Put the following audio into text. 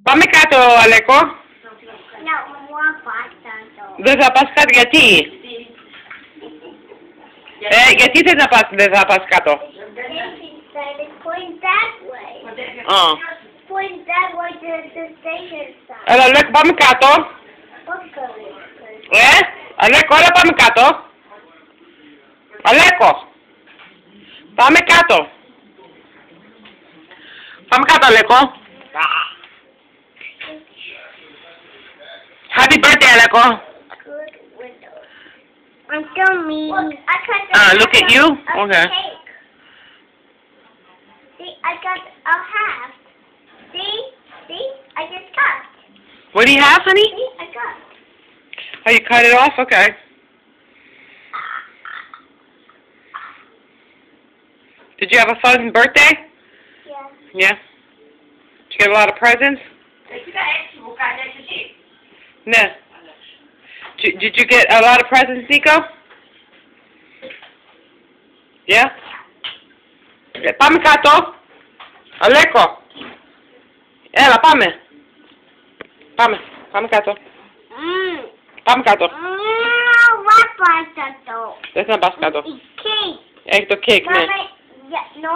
Πάμε κάτω, Αλέκο. Δεν θα πας κάτω, γιατί? Γιατί δεν θα πας κάτω? Έλα, Αλέκο, πάμε κάτω. Αλέκο, έλα πάμε κάτω. Αλέκο, πάμε κάτω. Πάμε κάτω, Αλέκο. Happy birthday, Aleko. I'm so mean. Look at you? Okay. Cake. See, I got a half. See, I just cut. What do you have, honey? See, I cut. Oh, you cut it off? Okay. Did you have a fun birthday? Yeah. Yeah. Did you get a lot of presents? No. Did you get a lot of presents, Nico? Yeah? Πάμε κάτω. Αλέκο. Έλα, πάμε. Πάμε κάτω. Πάμε κάτω. What was that though? Δεν θα πας κάτω. It's cake. Έχει το κέικ, ναι. Mama, yeah, no.